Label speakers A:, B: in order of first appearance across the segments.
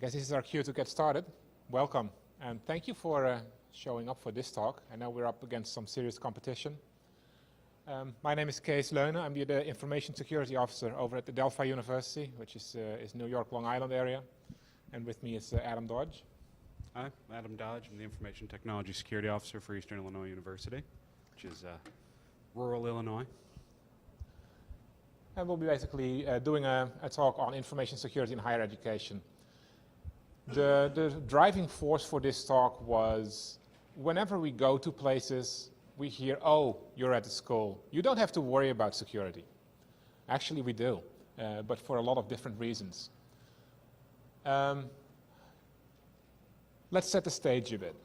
A: guess this is our cue to get started. Welcome, and thank you for showing up for this talk. I know we're up against some serious competition. My name is Kees Leune. I'm the Information Security Officer over at the Delphi University, which is New York, Long Island area. And with me is Adam Dodge.
B: Hi, I'm Adam Dodge. I'm the Information Technology Security Officer for Eastern Illinois University, which is rural Illinois.
A: And we'll be basically doing a talk on information security in higher education. The driving force for this talk was whenever we go to places, we hear, oh, you're at the school. You don't have to worry about security. Actually, we do, but for a lot of different reasons. Let's set the stage a bit.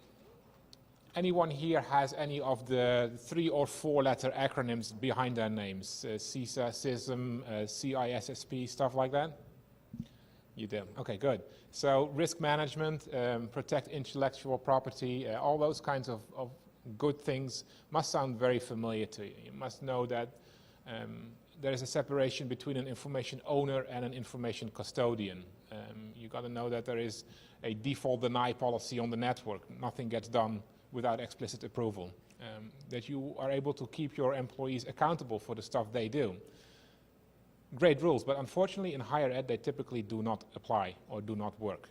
A: Anyone here has any of the 3 or 4 letter acronyms behind their names? CISA, CISM, CISSP, stuff like that? You do. Okay, good. So risk management, protect intellectual property, all those kinds of good things must sound very familiar to you. You must know that there is a separation between an information owner and an information custodian. You got to know that there is a default deny policy on the network. Nothing gets done without explicit approval. That you are able to keep your employees accountable for the stuff they do. Great rules, but unfortunately in higher ed they typically do not apply or do not work.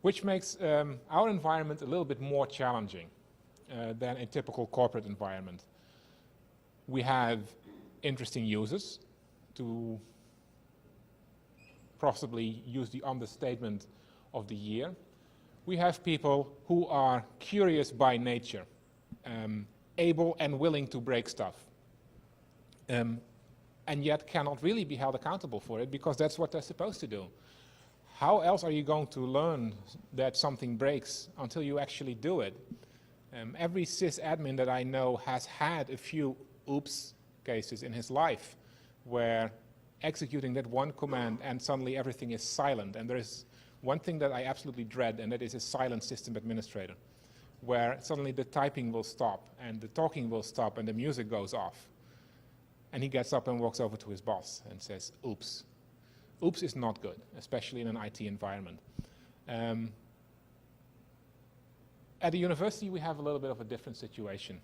A: Which makes our environment a little bit more challenging than a typical corporate environment. We have interesting users, to possibly use the understatement of the year. We have people who are curious by nature, able and willing to break stuff, and yet cannot really be held accountable for it because that's what they're supposed to do. How else are you going to learn that something breaks until you actually do it? Every sysadmin that I know has had a few oops cases in his life where executing that one command and suddenly everything is silent. And there is one thing that I absolutely dread, and that is a silent system administrator, where suddenly the typing will stop and the talking will stop and the music goes off. And he gets up and walks over to his boss and says, oops. Oops is not good, especially in an IT environment. At the university, we have a little bit of a different situation.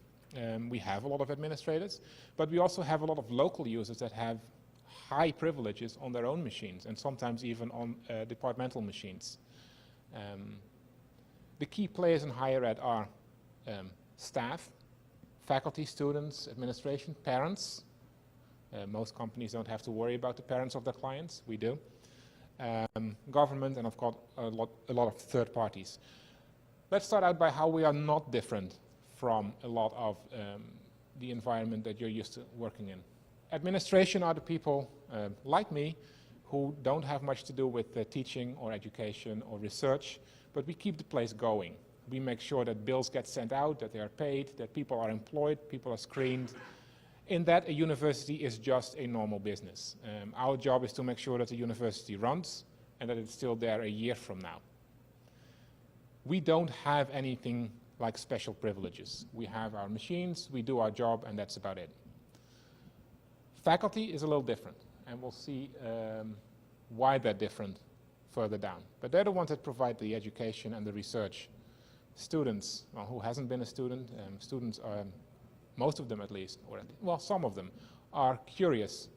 A: We have a lot of administrators, but we also have a lot of local users that have high privileges on their own machines, and sometimes even on departmental machines. The key players in higher ed are staff, faculty, students, administration, parents. Most companies don't have to worry about the parents of their clients. We do. Government, and of course a lot of third parties. Let's start out by how we are not different from a lot of the environment that you're used to working in. Administration are the people like me who don't have much to do with teaching or education or research, but we keep the place going. We make sure that bills get sent out, that they are paid, that people are employed, people are screened. In that, a university is just a normal business. Our job is to make sure that the university runs and that it's still there a year from now. We don't have anything like special privileges. We have our machines, we do our job, and that's about it. Faculty is a little different, and we'll see why they're different further down. But they're the ones that provide the education and the research. Students, well, who hasn't been a student? Students are, most of them at least, or well, some of them, are curious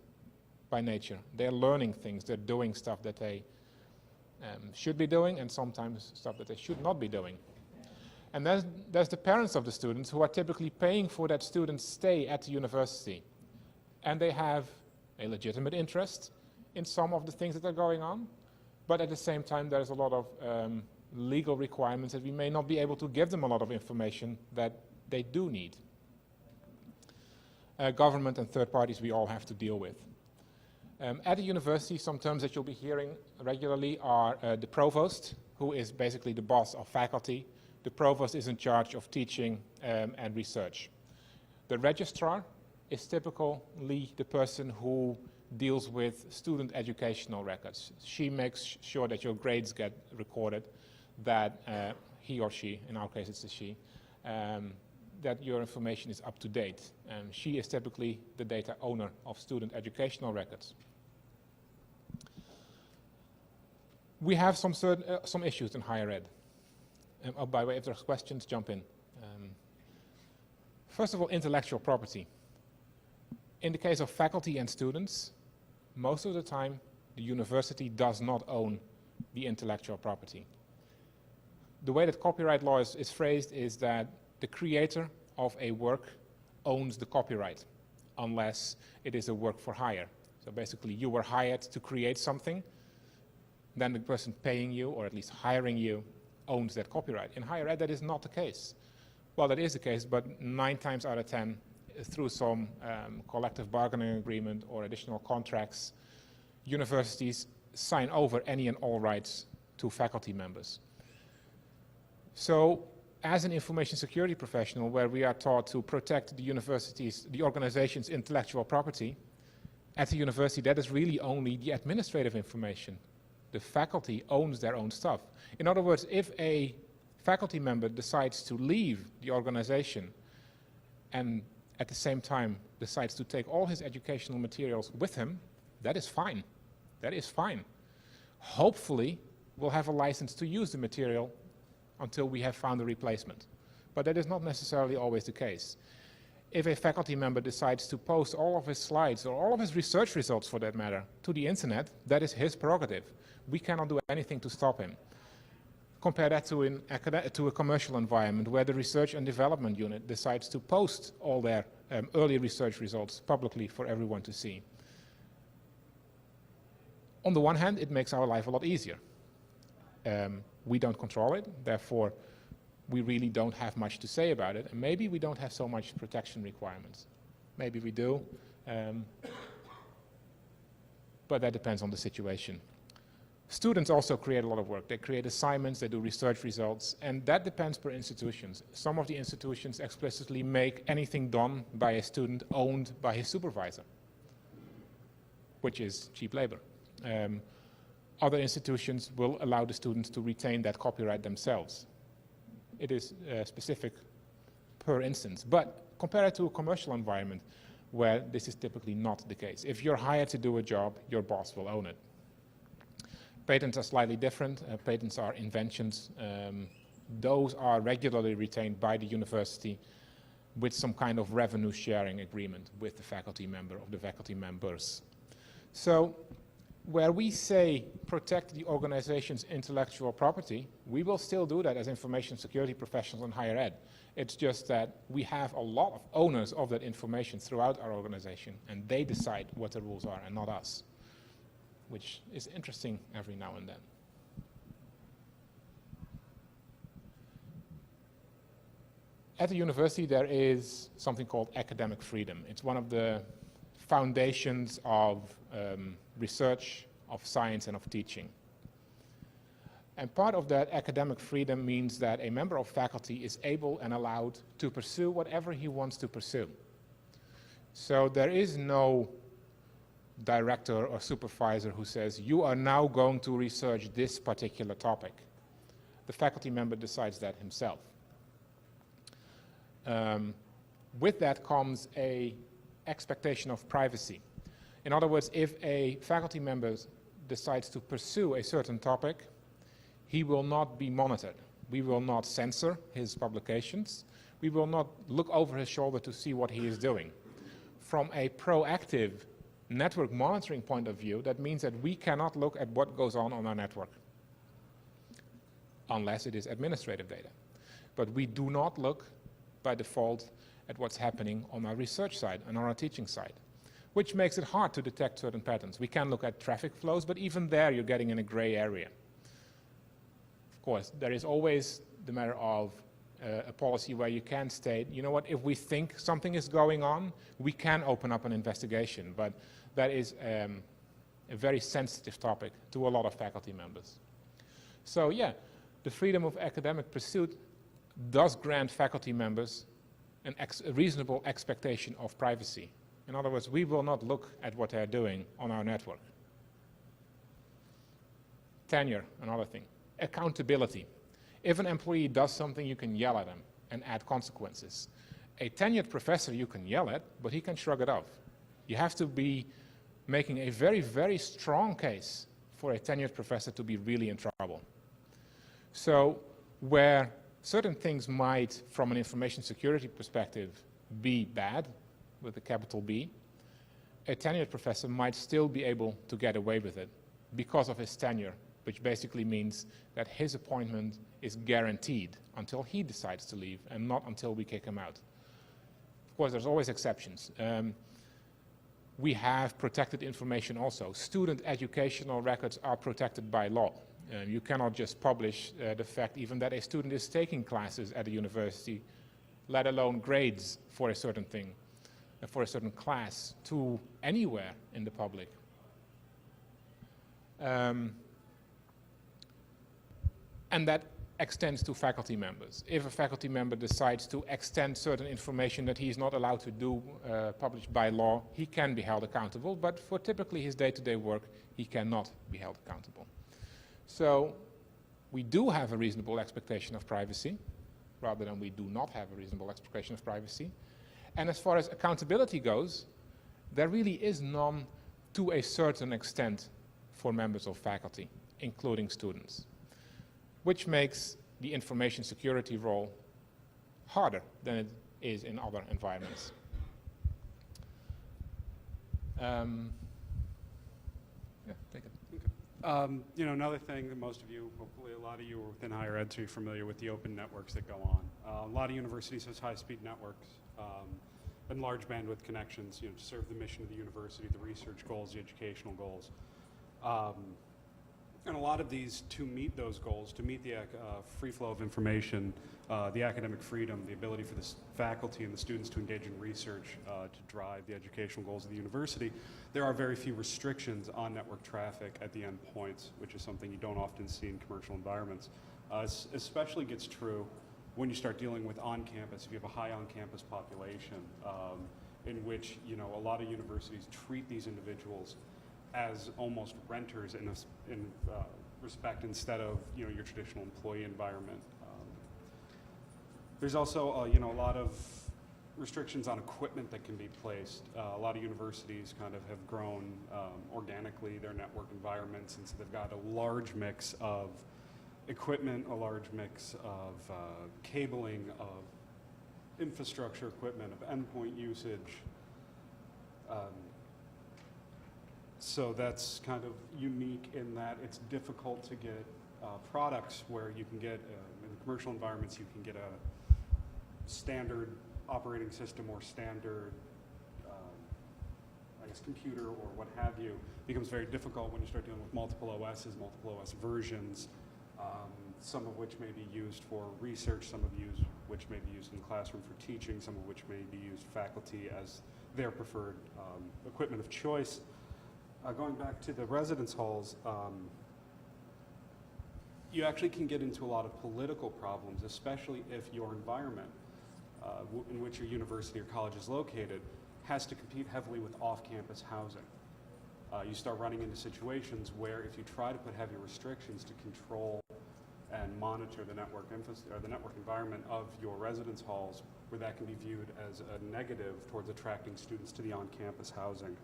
A: by nature. They're learning things, they're doing stuff that they should be doing, and sometimes stuff that they should not be doing. And there's the parents of the students who are typically paying for that student's stay at the university. And they have a legitimate interest in some of the things that are going on, but at the same time there's a lot of legal requirements that we may not be able to give them a lot of information that they do need. Government and third parties we all have to deal with. At the university, some terms that you'll be hearing regularly are the provost, who is basically the boss of faculty. The provost is in charge of teaching and research. The registrar is typically the person who deals with student educational records. She makes sure that your grades get recorded, that he or she, in our case it's a she, that your information is up to date. She is typically the data owner of student educational records. We have some issues in higher ed. Oh, by the way, if there's questions, jump in. First of all, intellectual property. In the case of faculty and students, most of the time, the university does not own the intellectual property. The way that copyright law is phrased is that the creator of a work owns the copyright, unless it is a work for hire. So basically, you were hired to create something, then the person paying you, or at least hiring you, owns that copyright. In higher ed, that is not the case. Well, that is the case, but 9 times out of 10, through some collective bargaining agreement or additional contracts, universities sign over any and all rights to faculty members. So, as an information security professional, where we are taught to protect the university's, the organization's intellectual property, at the university, that is really only the administrative information. The faculty owns their own stuff. In other words, if a faculty member decides to leave the organization and at the same time decides to take all his educational materials with him, that is fine. That is fine. Hopefully, we'll have a license to use the material until we have found a replacement. But that is not necessarily always the case. If a faculty member decides to post all of his slides, or all of his research results for that matter, to the internet, that is his prerogative. We cannot do anything to stop him. Compare that to a commercial environment where the research and development unit decides to post all their early research results publicly for everyone to see. On the one hand, it makes our life a lot easier. We don't control it, therefore we really don't have much to say about it, and maybe we don't have so much protection requirements. Maybe we do, but that depends on the situation. Students also create a lot of work. They create assignments, they do research results, and that depends per institutions. Some of the institutions explicitly make anything done by a student owned by his supervisor, which is cheap labor. Other institutions will allow the students to retain that copyright themselves. It is specific per instance, but compare it to a commercial environment where this is typically not the case. If you're hired to do a job, your boss will own it. Patents are slightly different. Patents are inventions. Those are regularly retained by the university with some kind of revenue sharing agreement with the faculty member or the faculty members. So where we say protect the organization's intellectual property, we will still do that as information security professionals in higher ed. It's just that we have a lot of owners of that information throughout our organization, and they decide what the rules are and not us, which is interesting every now and then. At the university, there is something called academic freedom. It's one of the foundations of research, of science, and of teaching. And part of that academic freedom means that a member of faculty is able and allowed to pursue whatever he wants to pursue. So there is no director or supervisor who says, you are now going to research this particular topic. The faculty member decides that himself. With that comes an expectation of privacy. In other words, if a faculty member decides to pursue a certain topic, he will not be monitored. We will not censor his publications. We will not look over his shoulder to see what he is doing. From a proactive network monitoring point of view, that means that we cannot look at what goes on our network, unless it is administrative data. But we do not look by default at what's happening on our research side and on our teaching side, which makes it hard to detect certain patterns. We can look at traffic flows, but even there you're getting in a gray area. Of course, there is always the matter of a policy where you can state, you know what, if we think something is going on, we can open up an investigation, but that is a very sensitive topic to a lot of faculty members. So yeah, the freedom of academic pursuit does grant faculty members a reasonable expectation of privacy. In other words, we will not look at what they're doing on our network. Tenure, another thing. Accountability. If an employee does something, you can yell at him and add consequences. A tenured professor you can yell at, but he can shrug it off. You have to be making a very, very strong case for a tenured professor to be really in trouble. So where certain things might, from an information security perspective, be bad, with a capital B, a tenured professor might still be able to get away with it because of his tenure, which basically means that his appointment is guaranteed until he decides to leave and not until we kick him out. Of course, there's always exceptions. We have protected information also. Student educational records are protected by law. You cannot just publish the fact even that a student is taking classes at a university, let alone grades for a certain thing, for a certain class, to anywhere in the public. And that extends to faculty members. If a faculty member decides to extend certain information that he is not allowed to do, published by law, he can be held accountable, but for typically his day-to-day work, he cannot be held accountable. So we do have a reasonable expectation of privacy, rather than we do not have a reasonable expectation of privacy. And as far as accountability goes, there really is none to a certain extent for members of faculty, including students, which makes the information security role harder than it is in other environments. Yeah, take it.
B: Okay. You know, another thing that most of you, hopefully a lot of you are within higher ed, so you're familiar with the open networks that go on. A lot of universities have high-speed networks and large bandwidth connections, you know, to serve the mission of the university, the research goals, the educational goals. And a lot of these, to meet those goals, to meet the free flow of information, the academic freedom, the ability for the faculty and the students to engage in research to drive the educational goals of the university, there are very few restrictions on network traffic at the endpoints, which is something you don't often see in commercial environments. Especially gets true when you start dealing with on-campus, if you have a high on-campus population, in which, you know, a lot of universities treat these individuals as almost renters in respect instead of, you know, your traditional employee environment. There's also, you know, a lot of restrictions on equipment that can be placed. A lot of universities kind of have grown organically their network environments, and so they've got a large mix of equipment, a large mix of cabling, of infrastructure equipment, of endpoint usage. So that's kind of unique in that it's difficult to get products where you can get, in commercial environments, you can get a standard operating system or standard, I guess, computer or what have you. It becomes very difficult when you start dealing with multiple OSs, multiple OS versions, some of which may be used for research, some of which may be used in the classroom for teaching, some of which may be used faculty as their preferred equipment of choice. Going back to the residence halls, you actually can get into a lot of political problems, especially if your environment in which your university or college is located has to compete heavily with off-campus housing. You start running into situations where if you try to put heavy restrictions to control and monitor the network environment of your residence halls, where that can be viewed as a negative towards attracting students to the on-campus housing.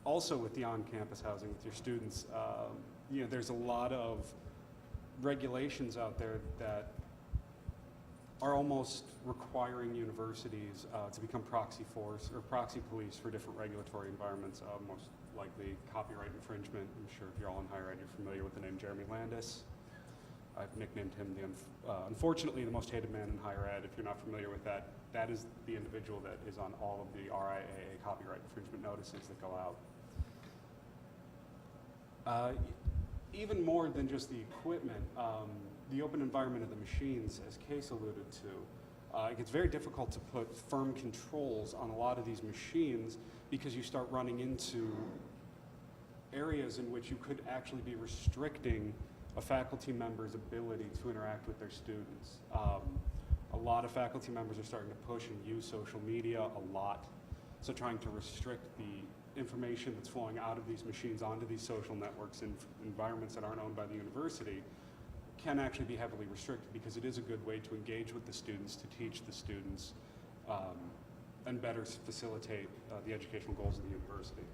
B: Also with the on-campus housing with your students, you know, there's a lot of regulations out there that are almost requiring universities to become proxy force or proxy police for different regulatory environments, most likely copyright infringement. I'm sure if you're all in higher ed, you're familiar with the name Jeremy Landis. I've nicknamed him unfortunately the most hated man in higher ed. If you're not familiar with that, that is the individual that is on all of the RIAA copyright infringement notices that go out. Even more than just the equipment, the open environment of the machines, as Kees alluded to, it gets very difficult to put firm controls on a lot of these machines because you start running into areas in which you could actually be restricting a faculty member's ability to interact with their students. A lot of faculty members are starting to push and use social media a lot, so trying to restrict the information that's flowing out of these machines onto these social networks in environments that aren't owned by the university can actually be heavily restricted because it is a good way to engage with the students, to teach the students, and better facilitate the educational goals of the university.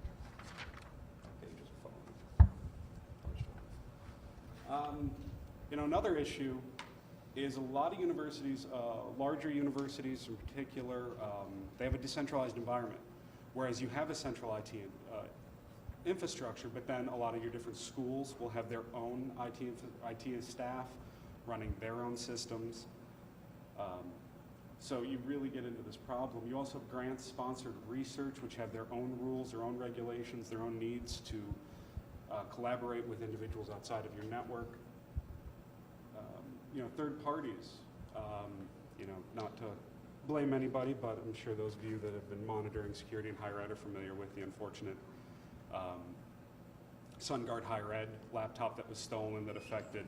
B: Pages are falling. Another issue is a lot of universities, larger universities in particular, they have a decentralized environment, whereas you have a central IT infrastructure, but then a lot of your different schools will have their own IT staff running their own systems. So you really get into this problem. You also have grant-sponsored research, which have their own rules, their own regulations, their own needs to collaborate with individuals outside of your network. Third parties, not to blame anybody, but I'm sure those of you that have been monitoring security in higher ed are familiar with the unfortunate SunGuard higher ed laptop that was stolen that affected,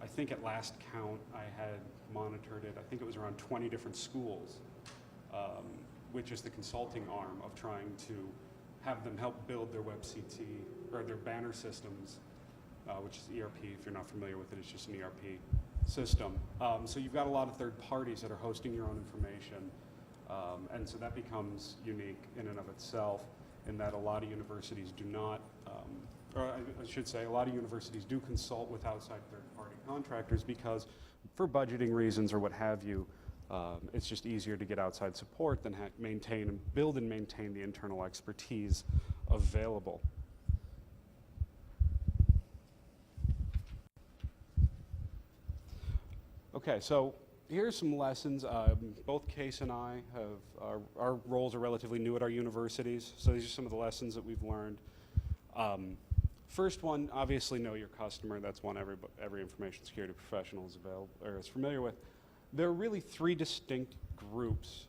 B: I think at last count, I had monitored it, I think it was around 20 different schools, which is the consulting arm of trying to have them help build their WebCT, or their banner systems, which is ERP. If you're not familiar with it, it's just an ERP system. So you've got a lot of third parties that are hosting your own information, and so that becomes unique in and of itself, in that a lot of universities do not, or I should say, a lot of universities do consult with outside third-party contractors because for budgeting reasons or what have you, it's just easier to get outside support than build and maintain the internal expertise available. Okay, so here's some lessons. Both Kees and I our roles are relatively new at our universities, so these are some of the lessons that we've learned. First one, obviously know your customer. That's one every information security professional is familiar with. There are really three distinct groups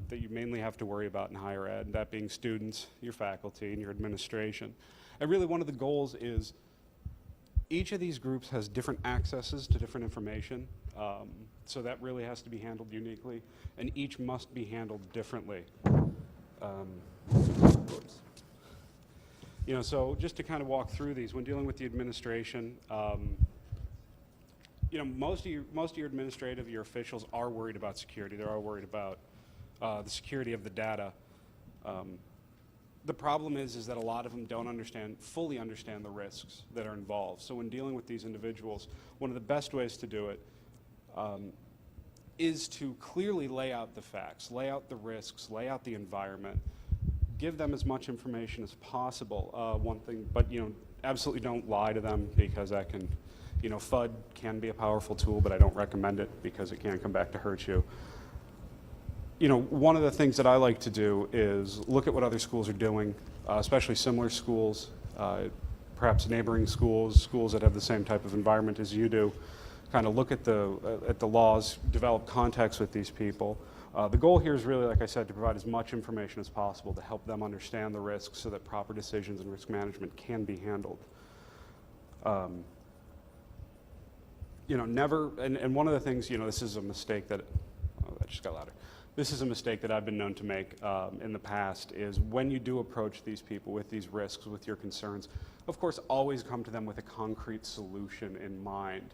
B: that you mainly have to worry about in higher ed, that being students, your faculty, and your administration. And really one of the goals is each of these groups has different accesses to different information, so that really has to be handled uniquely, and each must be handled differently. So just to kind of walk through these, when dealing with the administration, most of your administrative, your officials are worried about security. They're all worried about the security of the data. The problem is that a lot of them don't fully understand the risks that are involved. So when dealing with these individuals, one of the best ways to do it is to clearly lay out the facts, lay out the risks, lay out the environment, give them as much information as possible. One thing, but absolutely don't lie to them, because that can, FUD can be a powerful tool, but I don't recommend it because it can come back to hurt you. One of the things that I like to do is look at what other schools are doing, especially similar schools, perhaps neighboring schools that have the same type of environment as you do. Kind of look at the laws, develop contacts with these people. The goal here is really, like I said, to provide as much information as possible to help them understand the risks so that proper decisions and risk management can be handled. And one of the things, this is a mistake that just got louder. This is a mistake that I've been known to make in the past, is when you do approach these people with these risks, with your concerns, of course, always come to them with a concrete solution in mind.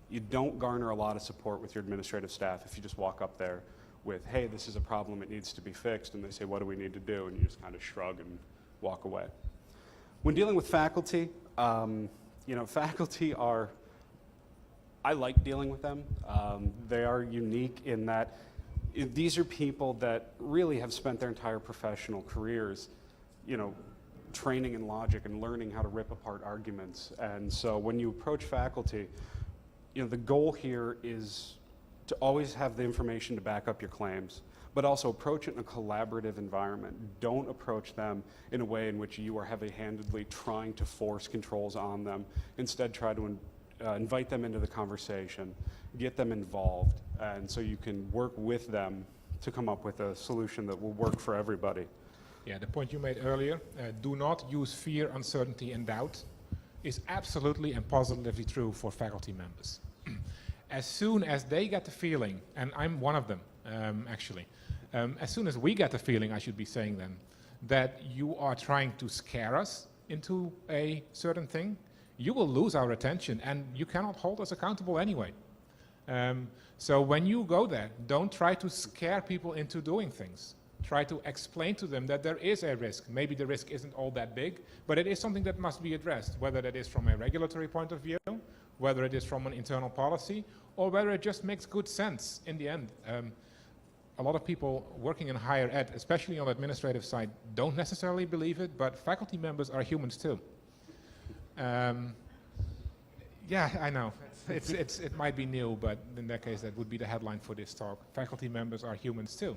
B: You don't garner a lot of support with your administrative staff if you just walk up there with, hey, this is a problem, it needs to be fixed, and they say, what do we need to do? And you just kind of shrug and walk away. When dealing with faculty, faculty are, I like dealing with them. They are unique in that these are people that really have spent their entire professional careers, training in logic and learning how to rip apart arguments. And so when you approach faculty, the goal here is to always have the information to back up your claims, but also approach it in a collaborative environment. Don't approach them in a way in which you are heavy-handedly trying to force controls on them. Instead, try to invite them into the conversation, get them involved, and so you can work with them to come up with a solution that will work for everybody.
A: Yeah, the point you made earlier, do not use fear, uncertainty, and doubt, is absolutely and positively true for faculty members. As soon as they get the feeling, and I'm one of them, actually, as soon as we get the feeling, I should be saying then, that you are trying to scare us into a certain thing, you will lose our attention, and you cannot hold us accountable anyway. So when you go there, don't try to scare people into doing things. Try to explain to them that there is a risk. Maybe the risk isn't all that big, but it is something that must be addressed, whether that is from a regulatory point of view, whether it is from an internal policy, or whether it just makes good sense in the end. A lot of people working in higher ed, especially on the administrative side, don't necessarily believe it, but faculty members are humans too. Yeah, I know. It might be new, but in that case, that would be the headline for this talk. Faculty members are humans too.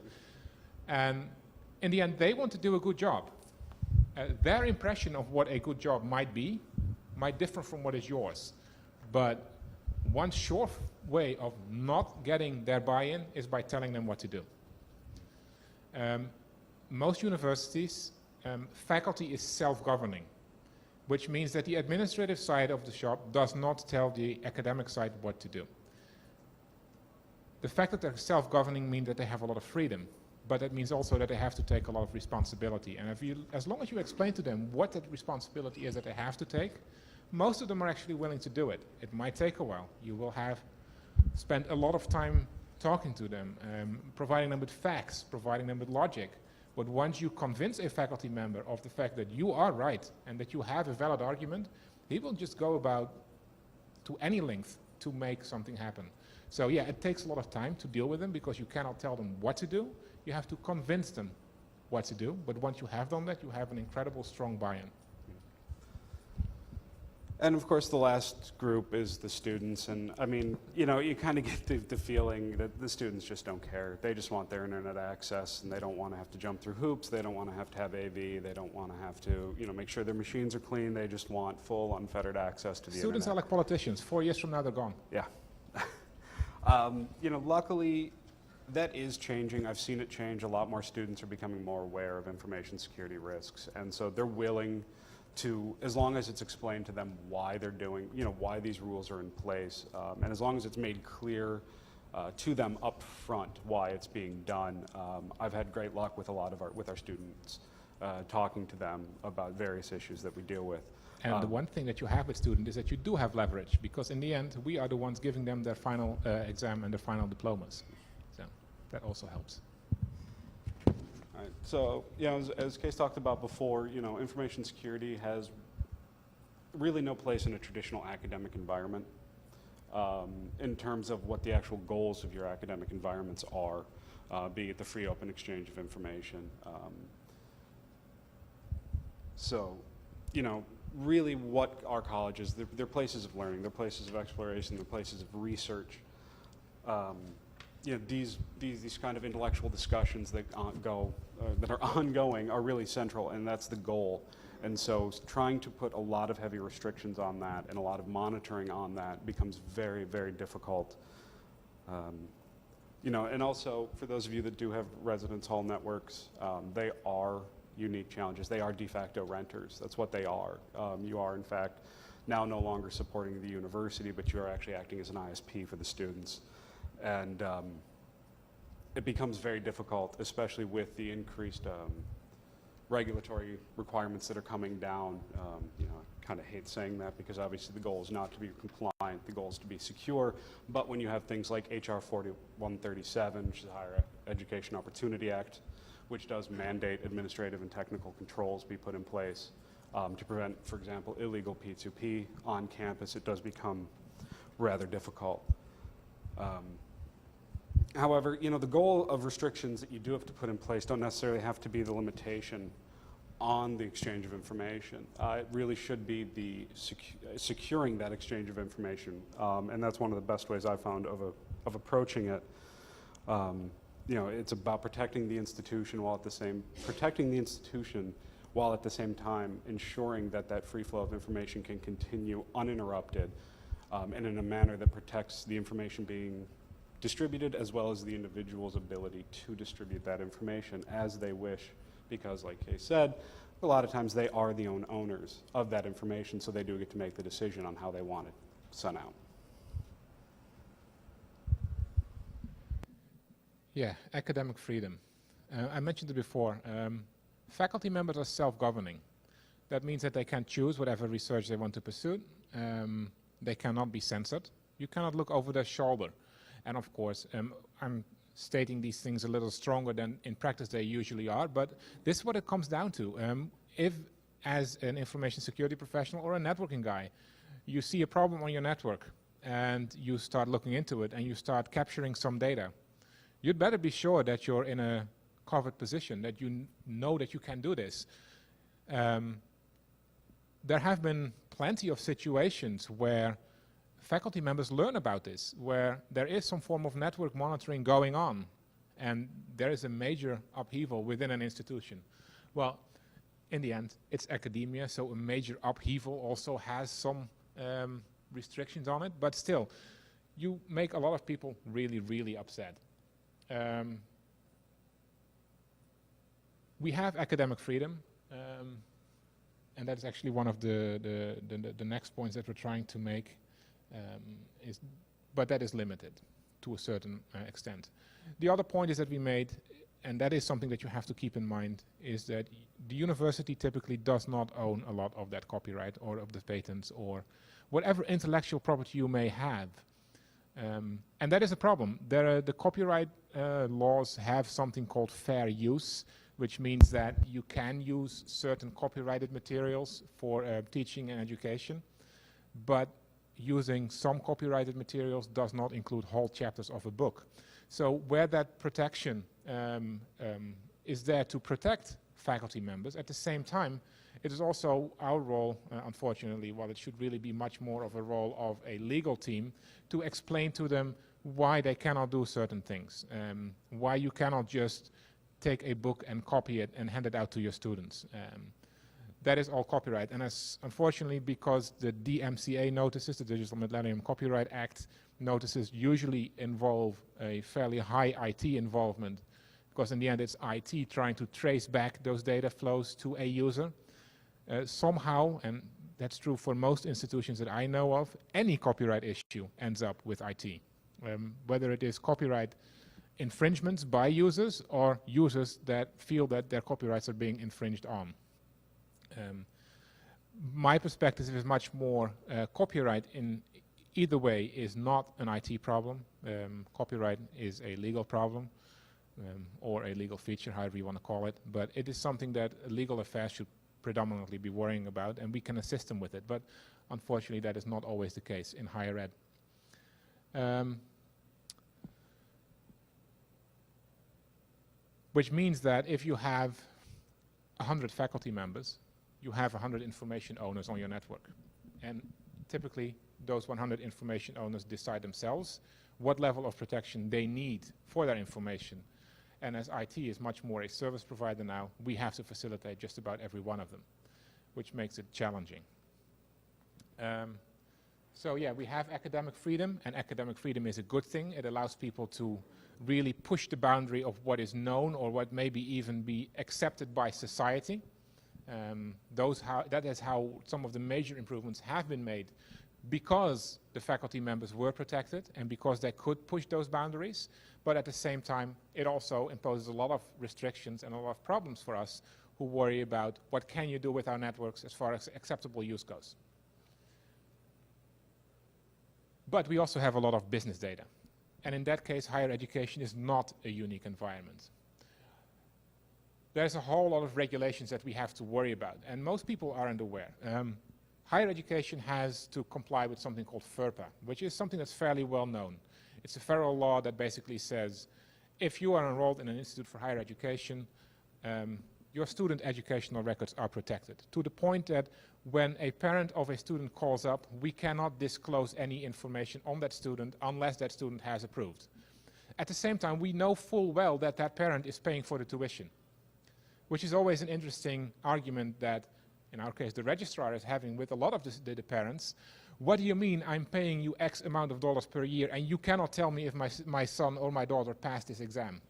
A: And in the end, they want to do a good job. Their impression of what a good job might be might differ from what is yours. But one sure way of not getting their buy-in is by telling them what to do. Most universities, faculty is self-governing, which means that the administrative side of the shop does not tell the academic side what to do. The fact that they're self-governing means that they have a lot of freedom, but it means also that they have to take a lot of responsibility. And as long as you explain to them what that responsibility is that they have to take, most of them are actually willing to do it. It might take a while. You will have spent a lot of time talking to them, providing them with facts, providing them with logic. But once you convince a faculty member of the fact that you are right and that you have a valid argument, he will just go about to any length to make something happen. So yeah, it takes a lot of time to deal with them because you cannot tell them what to do. You have to convince them what to do. But once you have done that, you have an incredible strong buy-in.
B: And of course, the last group is the students. And I mean, you know, you kind of get the feeling that the students just don't care. They just want their internet access, and they don't want to have to jump through hoops. They don't want to have AV. They don't want to have to, you know, make sure their machines are clean. They just want full, unfettered access to the
A: Students
B: internet.
A: are like politicians. 4 years from now, they're gone.
B: Yeah. You know, luckily, that is changing. I've seen it change. A lot more students are becoming more aware of information security risks. And so they're willing to, as long as it's explained to them why they're doing, you know, why these rules are in place, and as long as it's made clear to them up front why it's being done. I've had great luck with a lot of our students, talking to them about various issues that we deal with.
A: And the one thing that you have with students is that you do have leverage, because in the end, we are the ones giving them their final exam and their final diplomas. So that also helps.
B: All right. So, you know, as Kees talked about before, you know, information security has really no place in a traditional academic environment, in terms of what the actual goals of your academic environments are, be it the free open exchange of information. So, you know, really what our colleges, they're places of learning, they're places of exploration, they're places of research. You know, these kind of intellectual discussions that that are ongoing are really central, and that's the goal. And so trying to put a lot of heavy restrictions on that and a lot of monitoring on that becomes very, very difficult. You know, and also for those of you that do have residence hall networks, they are unique challenges. They are de facto renters. That's what they are. You are, in fact, now no longer supporting the university, but you are actually acting as an ISP for the students. And it becomes very difficult, especially with the increased regulatory requirements that are coming down. You know, I kind of hate saying that because obviously the goal is not to be compliant, the goal is to be secure. But when you have things like HR 4137, which is the Higher Education Opportunity Act, which does mandate administrative and technical controls be put in place to prevent, for example, illegal P2P on campus, it does become rather difficult. However, you know, the goal of restrictions that you do have to put in place don't necessarily have to be the limitation on the exchange of information. It really should be the securing that exchange of information, and that's one of the best ways I've found of approaching it. You know, it's about protecting the institution while at the same time ensuring that that free flow of information can continue uninterrupted, and in a manner that protects the information being distributed as well as the individual's ability to distribute that information as they wish, because like Kees said, a lot of times they are the owners of that information, so they do get to make the decision on how they want it sent out.
A: Yeah, academic freedom. I mentioned it before. Faculty members are self-governing. That means that they can choose whatever research they want to pursue. They cannot be censored. You cannot look over their shoulder. And of course, I'm stating these things a little stronger than in practice they usually are, but this is what it comes down to. If, as an information security professional or a networking guy, you see a problem on your network and you start looking into it and you start capturing some data, you'd better be sure that you're in a covered position, that you know that you can do this. There have been plenty of situations where faculty members learn about this, where there is some form of network monitoring going on, and there is a major upheaval within an institution. Well, in the end, it's academia, so a major upheaval also has some restrictions on it, but still, you make a lot of people really, really upset. We have academic freedom, and that's actually one of the next points that we're trying to make. But that is limited to a certain extent. The other point is that we made, and that is something that you have to keep in mind, is that the university typically does not own a lot of that copyright or of the patents or whatever intellectual property you may have. And that is a problem. The copyright laws have something called fair use, which means that you can use certain copyrighted materials for teaching and education, but using some copyrighted materials does not include whole chapters of a book. So where that protection is there to protect faculty members, at the same time, it is also our role, unfortunately, while it should really be much more of a role of a legal team, to explain to them why they cannot do certain things, why you cannot just take a book and copy it and hand it out to your students. That is all copyright, and as unfortunately, because the DMCA notices, the Digital Millennium Copyright Act notices, usually involve a fairly high IT involvement, because in the end it's IT trying to trace back those data flows to a user. Somehow, and that's true for most institutions that I know of, any copyright issue ends up with IT. Whether it is copyright infringements by users or users that feel that their copyrights are being infringed on. My perspective is much more copyright in either way is not an IT problem. Copyright is a legal problem or a legal feature, however you want to call it, but it is something that legal affairs should predominantly be worrying about, and we can assist them with it, but unfortunately that is not always the case in higher ed. Which means that if you have 100 faculty members, you have 100 information owners on your network. And typically, those 100 information owners decide themselves what level of protection they need for their information. And as IT is much more a service provider now, we have to facilitate just about every one of them, which makes it challenging. So yeah, we have academic freedom, and academic freedom is a good thing. It allows people to really push the boundary of what is known or what maybe even be accepted by society. That is how some of the major improvements have been made, because the faculty members were protected and because they could push those boundaries, but at the same time it also imposes a lot of restrictions and a lot of problems for us who worry about what can you do with our networks as far as acceptable use goes. But we also have a lot of business data, and in that case higher education is not a unique environment. There's a whole lot of regulations that we have to worry about, and most people aren't aware. Higher education has to comply with something called FERPA, which is something that's fairly well known. It's a federal law that basically says if you are enrolled in an institute for higher education, your student educational records are protected, to the point that when a parent of a student calls up, we cannot disclose any information on that student unless that student has approved. At the same time, we know full well that that parent is paying for the tuition, which is always an interesting argument that, in our case, the registrar is having with a lot of the parents. What do you mean I'm paying you X amount of dollars per year and you cannot tell me if my son or my daughter passed this exam?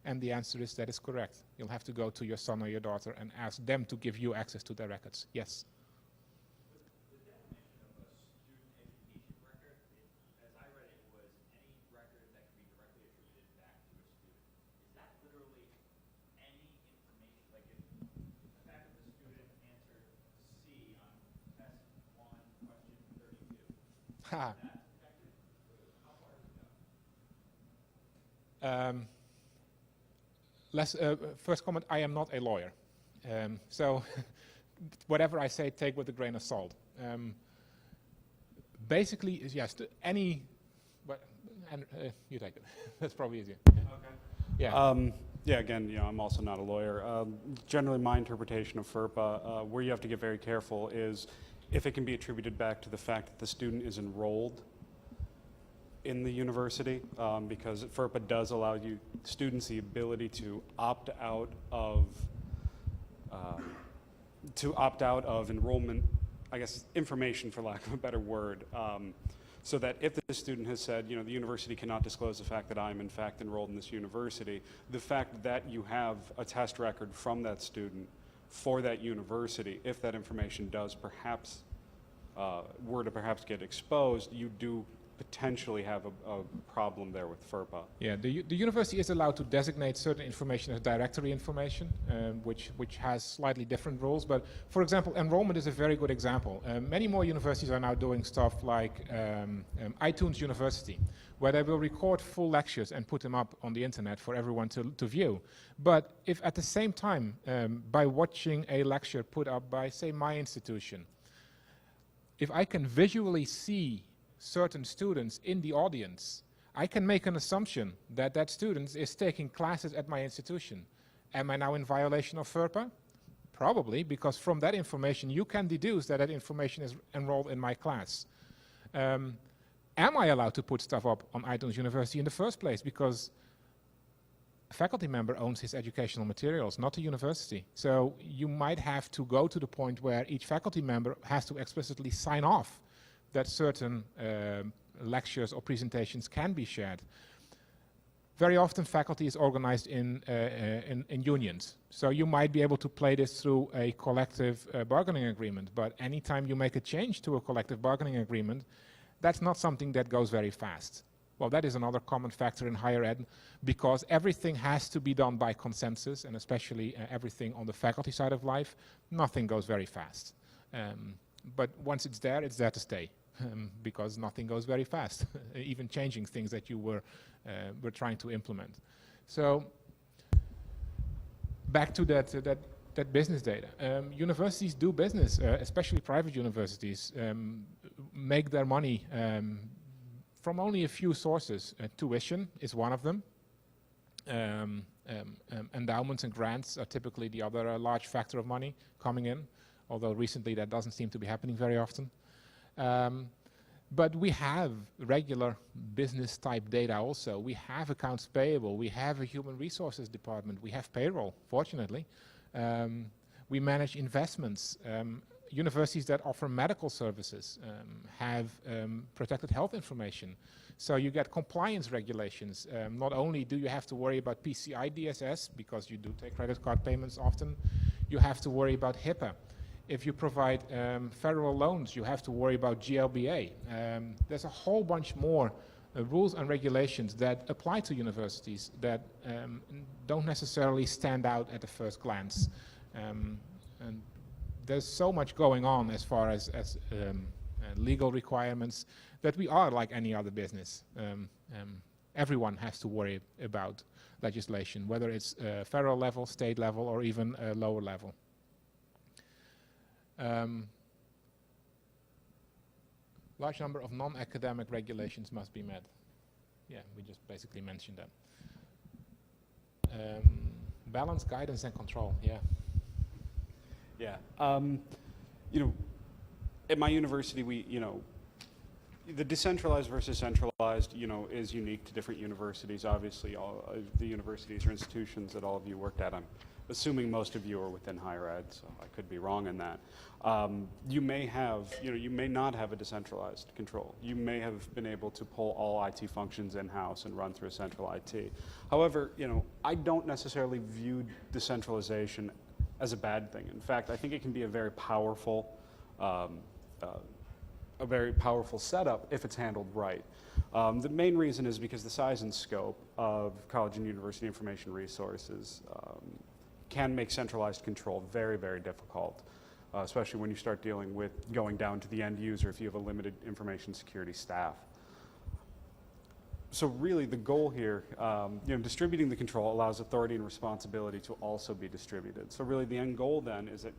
A: And the answer is that is correct. You'll have to go to your son or your daughter and ask them to give you access to their records. Yes?
C: The definition of a student education record, as I read it, was any record that can be directly attributed back to a student. Is that literally any information? Like if the fact that the student answered C on test 1, question 32,
A: Ha.
C: that's protected? How far does it go?
A: First comment, I am not a lawyer. So whatever I say, take with a grain of salt. Basically, yes, you take it. That's probably easier.
B: Okay.
A: Yeah.
B: Yeah, again, I'm also not a lawyer. Generally, my interpretation of FERPA, where you have to get very careful, is if it can be attributed back to the fact that the student is enrolled in the university, because FERPA does allow students the ability to opt out of enrollment, I guess, information, for lack of a better word. So that if the student has said, the university cannot disclose the fact that I'm in fact enrolled in this university, the fact that you have a test record from that student for that university, if that information does perhaps, were to perhaps get exposed, you do potentially have a problem there with FERPA.
A: Yeah, the university is allowed to designate certain information as directory information, which has slightly different rules. But for example, enrollment is a very good example. Many more universities are now doing stuff like iTunes University, where they will record full lectures and put them up on the internet for everyone to view. But if at the same time, by watching a lecture put up by, say, my institution, if I can visually see certain students in the audience, I can make an assumption that that student is taking classes at my institution. Am I now in violation of FERPA? Probably, because from that information you can deduce that that information is enrolled in my class. Am I allowed to put stuff up on iTunes University in the first place? Because a faculty member owns his educational materials, not the university. So you might have to go to the point where each faculty member has to explicitly sign off that certain lectures or presentations can be shared. Very often faculty is organized in unions. So you might be able to play this through a collective bargaining agreement, but anytime you make a change to a collective bargaining agreement, that's not something that goes very fast. Well, that is another common factor in higher ed, because everything has to be done by consensus, and especially everything on the faculty side of life, nothing goes very fast. But once it's there to stay, because nothing goes very fast, even changing things that you were trying to implement. So back to that business data. Universities do business, especially private universities, make their money from only a few sources. Tuition is one of them. Endowments and grants are typically the other large factor of money coming in, although recently that doesn't seem to be happening very often. But we have regular business type data also. We have accounts payable, we have a human resources department, we have payroll, fortunately. We manage investments. Universities that offer medical services have protected health information. So you get compliance regulations. Not only do you have to worry about PCI DSS, because you do take credit card payments often, you have to worry about HIPAA. If you provide federal loans, you have to worry about GLBA. There's a whole bunch more rules and regulations that apply to universities that don't necessarily stand out at the first glance. And there's so much going on as far as legal requirements that we are like any other business. Everyone has to worry about legislation, whether it's federal level, state level, or even lower level. Large number of non-academic regulations must be met. Yeah, we just basically mentioned that. Balance, guidance, and control. Yeah.
B: Yeah. At my university, the decentralized versus centralized, is unique to different universities. Obviously, all the universities or institutions that all of you worked at, I'm assuming most of you are within higher ed, so I could be wrong in that. You may have, you may not have a decentralized control. You may have been able to pull all IT functions in-house and run through a central IT. However, I don't necessarily view decentralization as a bad thing. In fact, I think it can be a very powerful setup if it's handled right. The main reason is because the size and scope of college and university information resources can make centralized control very, very difficult, especially when you start dealing with going down to the end user if you have a limited information security staff. So really the goal here, distributing the control allows authority and responsibility to also be distributed. So really the end goal then is that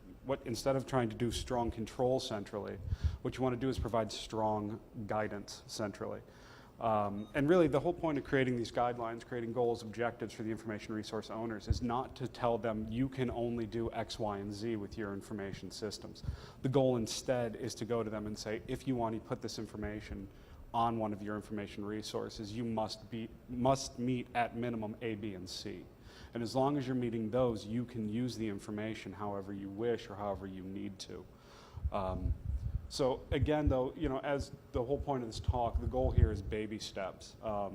B: instead of trying to do strong control centrally, what you want to do is provide strong guidance centrally. And really the whole point of creating these guidelines, creating goals, objectives for the information resource owners is not to tell them you can only do X, Y, and Z with your information systems. The goal instead is to go to them and say, if you want to put this information on one of your information resources, you must meet at minimum A, B, and C. And as long as you're meeting those, you can use the information however you wish or however you need to. So again, though, as the whole point of this talk, the goal here is baby steps. What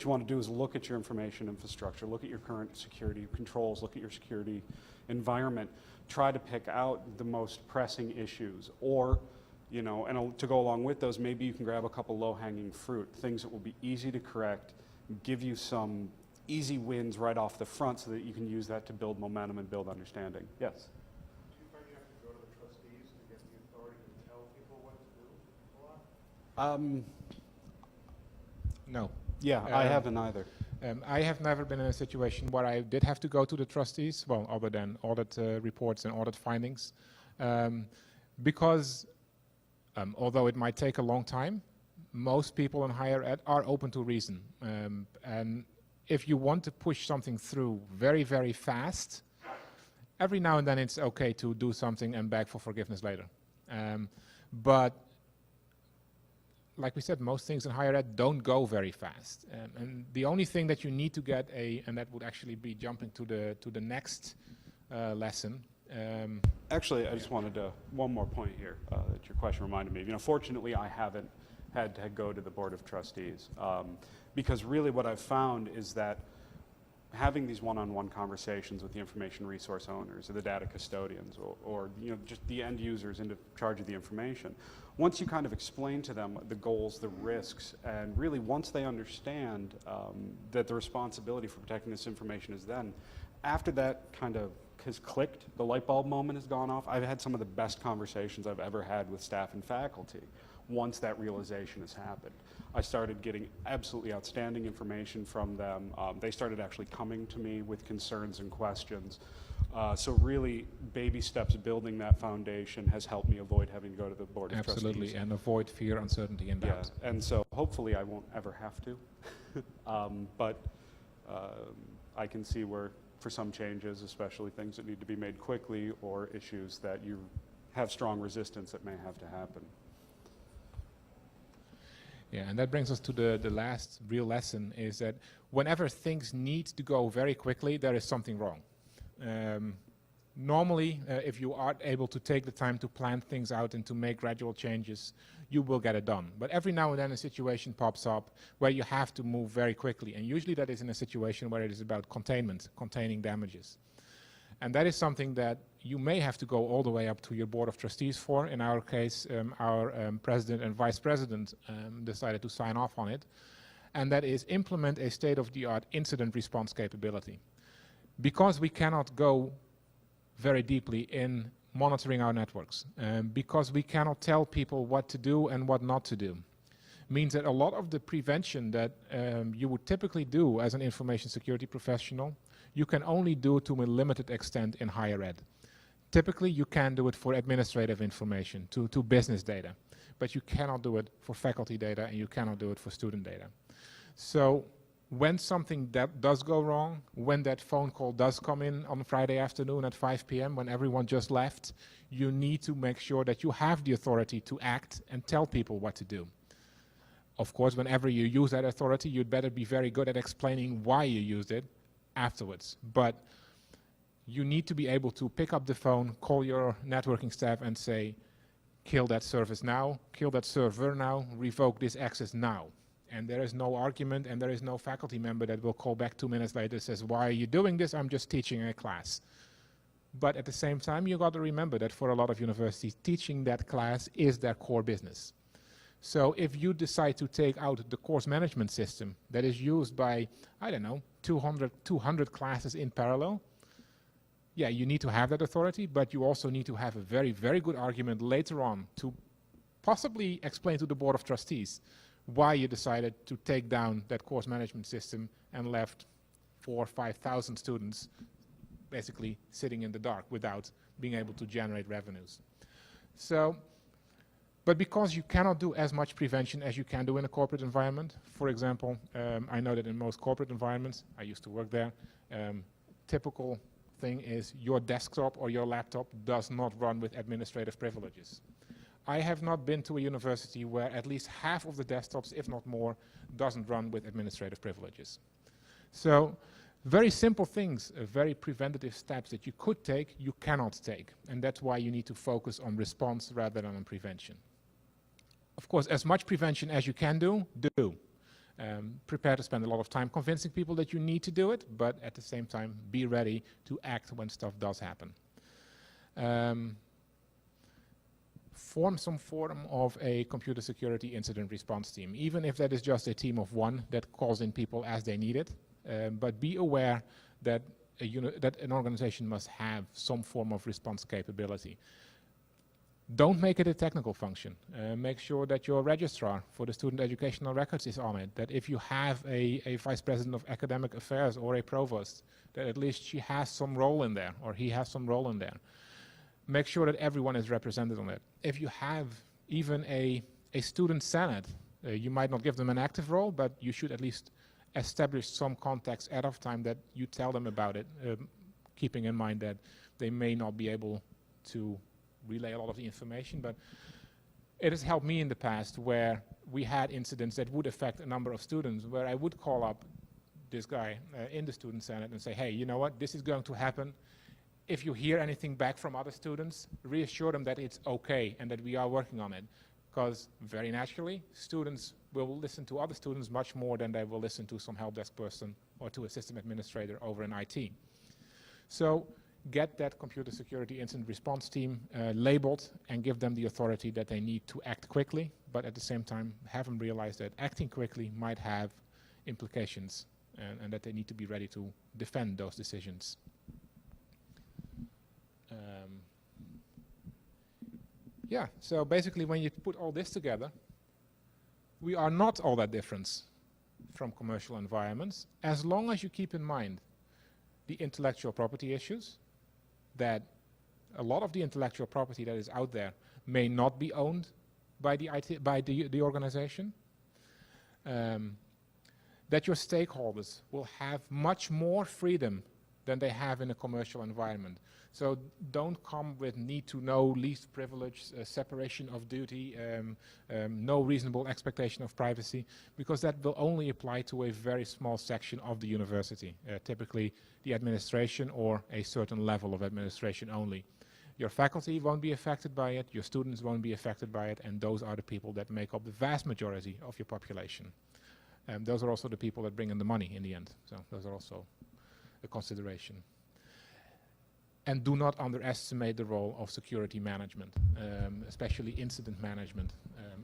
B: you want to do is look at your information infrastructure, look at your current security controls, look at your security environment, try to pick out the most pressing issues, or and to go along with those, maybe you can grab a couple low-hanging fruit, things that will be easy to correct, give you some easy wins right off the front so that you can use that to build momentum and build understanding. Yes?
D: Do you find you have to go to the trustees to get the authority to tell people what to do a lot?
A: No.
B: Yeah, I haven't either.
A: I have never been in a situation where I did have to go to the trustees, well, other than audit reports and audit findings, because although it might take a long time, most people in higher ed are open to reason. And if you want to push something through very, very fast, every now and then it's okay to do something and beg for forgiveness later. But like we said, most things in higher ed don't go very fast. And the only thing that you need to get and that would actually be jumping to the next lesson.
B: Actually, I just wanted one more point here that your question reminded me of. Fortunately, I haven't had to go to the Board of Trustees because really what I've found is that having these one-on-one conversations with the information resource owners or the data custodians or just the end users in charge of the information, once you kind of explain to them the goals, the risks, and really once they understand that the responsibility for protecting this information is then, after that kind of has clicked, the light bulb moment has gone off, I've had some of the best conversations I've ever had with staff and faculty once that realization has happened. I started getting absolutely outstanding information from them. They started actually coming to me with concerns and questions. So really, baby steps building that foundation has helped me avoid having to go to the Board of Trustees.
A: Absolutely, and avoid fear, uncertainty, and doubt.
B: Yeah, and so hopefully I won't ever have to. But I can see where, for some changes, especially things that need to be made quickly or issues that you have strong resistance that may have to happen.
A: Yeah, and that brings us to the last real lesson, is that whenever things need to go very quickly, there is something wrong. Normally, if you are able to take the time to plan things out and to make gradual changes, you will get it done. But every now and then a situation pops up where you have to move very quickly, and usually that is in a situation where it is about containment, containing damages. And that is something that you may have to go all the way up to your Board of Trustees for. In our case, our President and Vice President decided to sign off on it. And that is implement a state-of-the-art incident response capability. Because we cannot go very deeply in monitoring our networks, because we cannot tell people what to do and what not to do, means that a lot of the prevention that you would typically do as an information security professional, you can only do to a limited extent in higher ed. Typically, you can do it for administrative information, to business data, but you cannot do it for faculty data and you cannot do it for student data. So when something that does go wrong, when that phone call does come in on Friday afternoon at 5 p.m. when everyone just left, you need to make sure that you have the authority to act and tell people what to do. Of course, whenever you use that authority, you'd better be very good at explaining why you used it afterwards. But you need to be able to pick up the phone, call your networking staff and say, kill that service now, kill that server now, revoke this access now. And there is no argument and there is no faculty member that will call back 2 minutes later and says, why are you doing this? I'm just teaching a class. But at the same time, you got to remember that for a lot of universities, teaching that class is their core business. So if you decide to take out the course management system that is used by, I don't know, 200 classes in parallel, yeah, you need to have that authority, but you also need to have a very, very good argument later on to possibly explain to the Board of Trustees why you decided to take down that course management system and left 4,000 or 5,000 students basically sitting in the dark without being able to generate revenues. So, but because you cannot do as much prevention as you can do in a corporate environment, for example, I know that in most corporate environments, I used to work there, typical thing is your desktop or your laptop does not run with administrative privileges. I have not been to a university where at least half of the desktops, if not more, doesn't run with administrative privileges. So very simple things, very preventative steps that you could take, you cannot take. And that's why you need to focus on response rather than on prevention. Of course, as much prevention as you can do, do. Prepare to spend a lot of time convincing people that you need to do it, but at the same time, be ready to act when stuff does happen. Form some form of a computer security incident response team, even if that is just a team of one that calls in people as they need it. But be aware that, that an organization must have some form of response capability. Don't make it a technical function. Make sure that your registrar for the student educational records is on it, that if you have a vice president of academic affairs or a provost, that at least she has some role in there, or he has some role in there. Make sure that everyone is represented on it. If you have even a student senate, you might not give them an active role, but you should at least establish some context ahead of time that you tell them about it, keeping in mind that they may not be able to relay a lot of the information, but it has helped me in the past where we had incidents that would affect a number of students, where I would call up this guy in the student senate and say, hey, you know what, this is going to happen. If you hear anything back from other students, reassure them that it's okay and that we are working on it. Because very naturally, students will listen to other students much more than they will listen to some help desk person or to a system administrator over in IT. So get that computer security incident response team labeled and give them the authority that they need to act quickly, but at the same time have them realize that acting quickly might have implications and that they need to be ready to defend those decisions. Yeah, so basically when you put all this together, we are not all that different from commercial environments, as long as you keep in mind the intellectual property issues, that a lot of the intellectual property that is out there may not be owned by the organization, that your stakeholders will have much more freedom than they have in a commercial environment. So don't come with need to know, least privilege, separation of duty, no reasonable expectation of privacy, because that will only apply to a very small section of the university, typically the administration or a certain level of administration only. Your faculty won't be affected by it, your students won't be affected by it, and those are the people that make up the vast majority of your population. Those are also the people that bring in the money in the end, so those are also a consideration. And do not underestimate the role of security management, especially incident management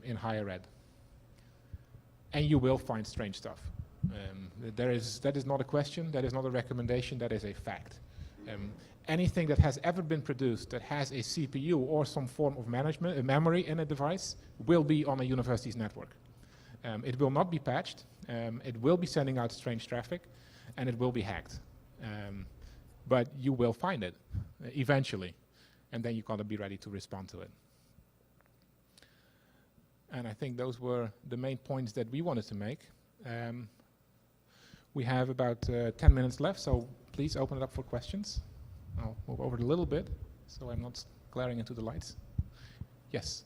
A: in higher ed. And you will find strange stuff. That is not a question, that is not a recommendation, that is a fact. Anything that has ever been produced that has a CPU or some form of management, memory in a device, will be on a university's network. It will not be patched, it will be sending out strange traffic, and it will be hacked. But you will find it eventually, and then you gotta be ready to respond to it. And I think those were the main points that we wanted to make. We have about 10 minutes left, so please open it up for questions. I'll move over a little bit, so I'm not glaring into the lights. Yes?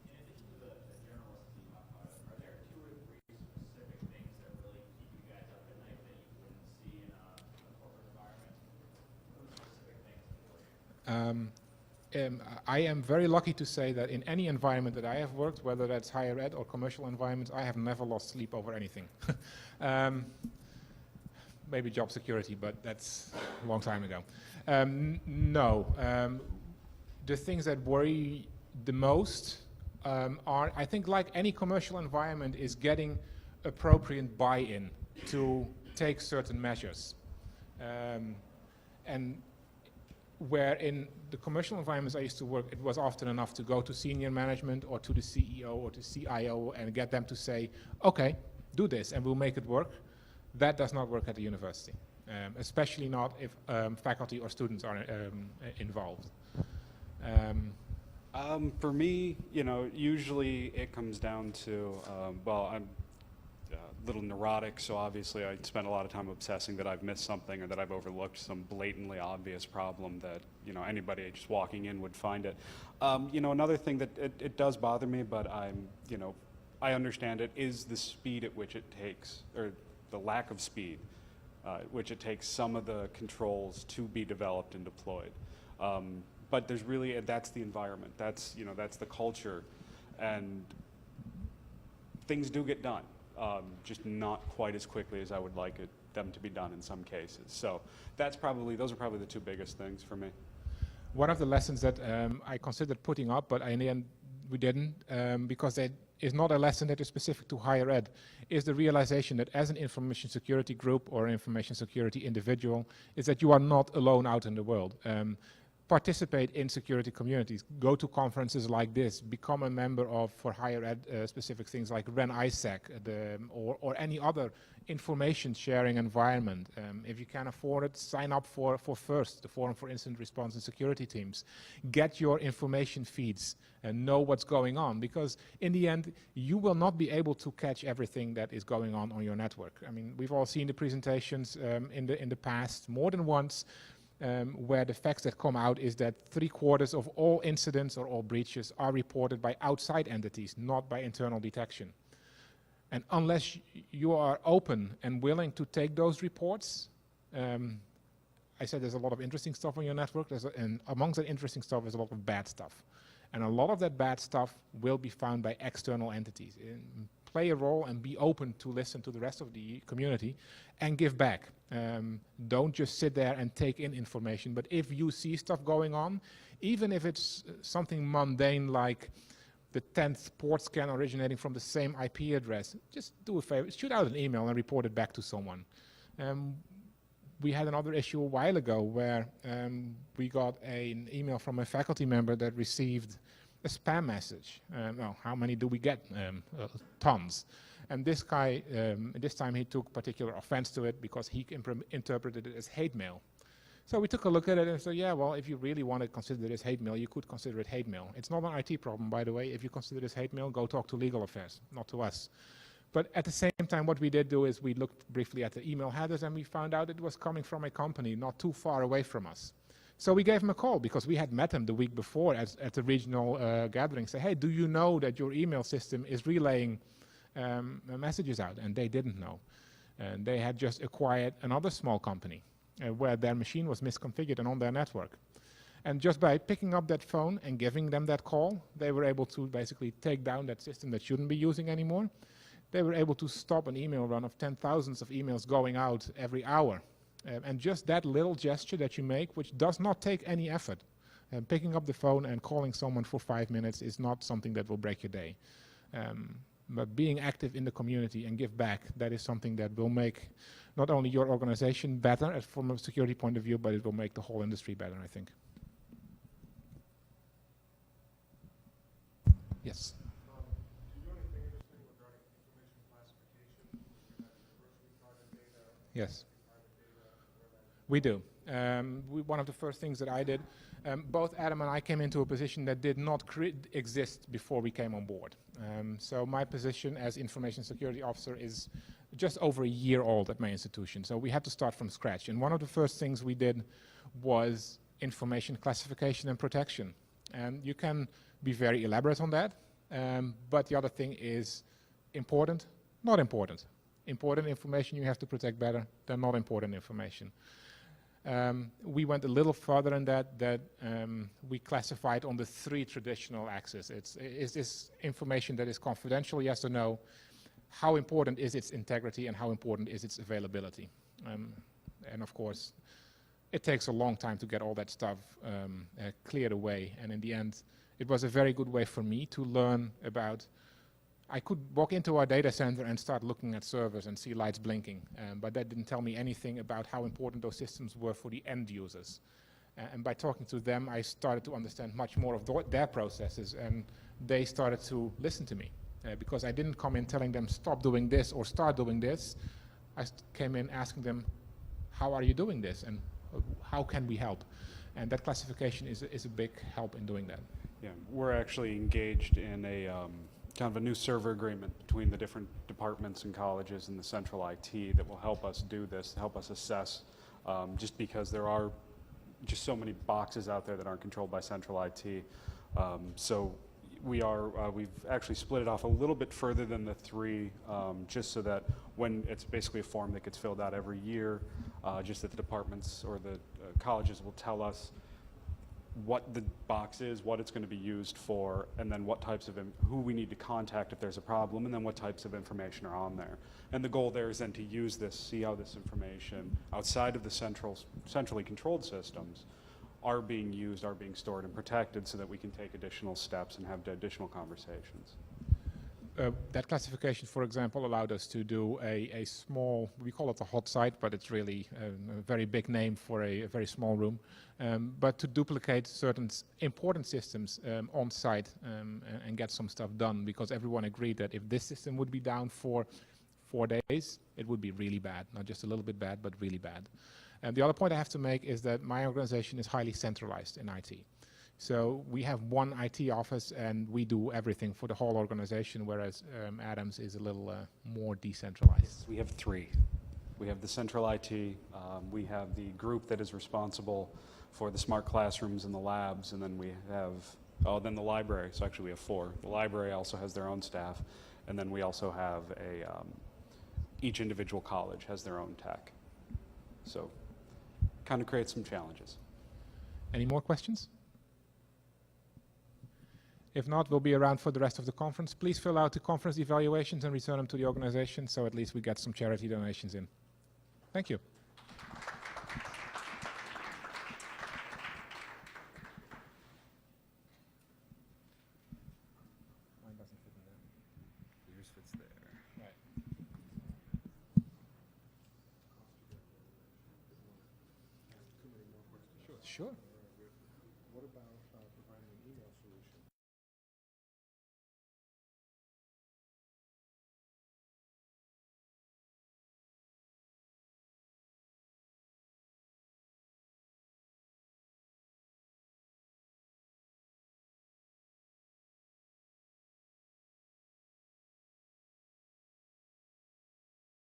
C: In addition to the journalist team, are there 2 or 3 specific things that really keep you guys up at night that you wouldn't see in a corporate environment? Specific things for you?
A: I am very lucky to say that in any environment that I have worked, whether that's higher ed or commercial environments, I have never lost sleep over anything. Maybe job security, but that's a long time ago. No. The things that worry the most are, I think like any commercial environment, is getting appropriate buy-in to take certain measures. And where in the commercial environments I used to work, it was often enough to go to senior management or to the CEO or to CIO and get them to say, okay, do this and we'll make it work. That does not work at the university, especially not if faculty or students are involved.
B: For me, you know, usually it comes down to, well, I'm a little neurotic, so obviously I spend a lot of time obsessing that I've missed something or that I've overlooked some blatantly obvious problem that, you know, anybody just walking in would find it. You know, another thing that it does bother me, but I'm, you know, I understand it, is the speed at which it takes, or the lack of speed which it takes some of the controls to be developed and deployed. But there's really, that's the environment, that's, you know, that's the culture, and things do get done, just not quite as quickly as I would like them to be done in some cases. So that's probably, those are probably the two biggest things for me.
A: One of the lessons that I considered putting up, but in the end we didn't, because it is not a lesson that is specific to higher ed, is the realization that as an information security group or information security individual, is that you are not alone out in the world. Participate in security communities, go to conferences like this, become a member of, for higher ed specific things like REN ISAC, or any other information sharing environment. If you can afford it, sign up for FIRST, the Forum for Incident Response and Security Teams. Get your information feeds and know what's going on, because in the end, you will not be able to catch everything that is going on your network. I mean, we've all seen the presentations in the past more than once, where the facts that come out is that 3/4 of all incidents or all breaches are reported by outside entities, not by internal detection. And unless you are open and willing to take those reports, I said there's a lot of interesting stuff on your network, and amongst that interesting stuff is a lot of bad stuff. And a lot of that bad stuff will be found by external entities. Play a role and be open to listen to the rest of the community and give back. Don't just sit there and take in information, but if you see stuff going on, even if it's something mundane like the 10th port scan originating from the same IP address, just do a favor, shoot out an email and report it back to someone. We had another issue a while ago where we got an email from a faculty member that received a spam message. Well, how many do we get? Tons. And this guy, this time he took particular offense to it because he interpreted it as hate mail. So we took a look at it and said, yeah, well, if you really want to consider this hate mail, you could consider it hate mail. It's not an IT problem, by the way. If you consider this hate mail, go talk to legal affairs, not to us. But at the same time, what we did do is we looked briefly at the email headers and we found out it was coming from a company not too far away from us. So we gave him a call because we had met him the week before at the regional gathering. Say, hey, do you know that your email system is relaying messages out? And they didn't know. And they had just acquired another small company where their machine was misconfigured and on their network. And just by picking up that phone and giving them that call, they were able to basically take down that system that shouldn't be using anymore. They were able to stop an email run of 10,000s of emails going out every hour. And just that little gesture that you make, which does not take any effort, picking up the phone and calling someone for 5 minutes is not something that will break your day. But being active in the community and give back, that is something that will make not only your organization better from a security point of view, but it will make the whole industry better, I think. Yes?
D: Do you do anything interesting regarding information classification? You have university private data.
A: Yes.
D: Private data,
A: We do. One of the first things that I did, both Adam and I came into a position that did not exist before we came on board. So my position as information security officer is just over a year old at my institution. So we had to start from scratch. And one of the first things we did was information classification and protection. And you can be very elaborate on that. But the other thing is important, not important. Important information you have to protect better than not important information. We went a little further in that we classified on the 3 traditional axes. Is this information that is confidential, yes or no? How important is its integrity and how important is its availability? And of course, it takes a long time to get all that stuff cleared away. And in the end, it was a very good way for me to learn about. I could walk into our data center and start looking at servers and see lights blinking, but that didn't tell me anything about how important those systems were for the end users. And by talking to them, I started to understand much more of their processes, and they started to listen to me. Because I didn't come in telling them stop doing this or start doing this. I came in asking them, how are you doing this, and how can we help? And that classification is a big help in doing that.
B: Yeah, we're actually engaged in a kind of a new server agreement between the different departments and colleges and the central IT that will help us do this, help us assess, just because there are just so many boxes out there that aren't controlled by central IT. So we've actually split it off a little bit further than the three, just so that when it's basically a form that gets filled out every year, just that the departments or the colleges will tell us what the box is, what it's going to be used for, and then what types of, who we need to contact if there's a problem, and then what types of information are on there. And the goal there is then to use this, see how this information outside of the centrally controlled systems are being used, are being stored and protected, so that we can take additional steps and have additional conversations.
A: That classification, for example, allowed us to do a small, we call it a hot site, but it's really a very big name for a very small room, but to duplicate certain important systems on site and get some stuff done, because everyone agreed that if this system would be down for 4 days, it would be really bad, not just a little bit bad, but really bad. And the other point I have to make is that my organization is highly centralized in IT. So we have one IT office and we do everything for the whole organization, whereas Adams is a little more decentralized.
B: We have three. We have the central IT, we have the group that is responsible for the smart classrooms and the labs, and then we have, then the library. So actually we have four. The library also has their own staff, and then we also have each individual college has their own tech. So kind of creates some challenges.
A: Any more questions? If not, we'll be around for the rest of the conference. Please fill out the conference evaluations and return them to the organization, so at least we get some charity donations in. Thank you. Mine doesn't fit in there.
B: Yours fits there.
A: Right. Sure.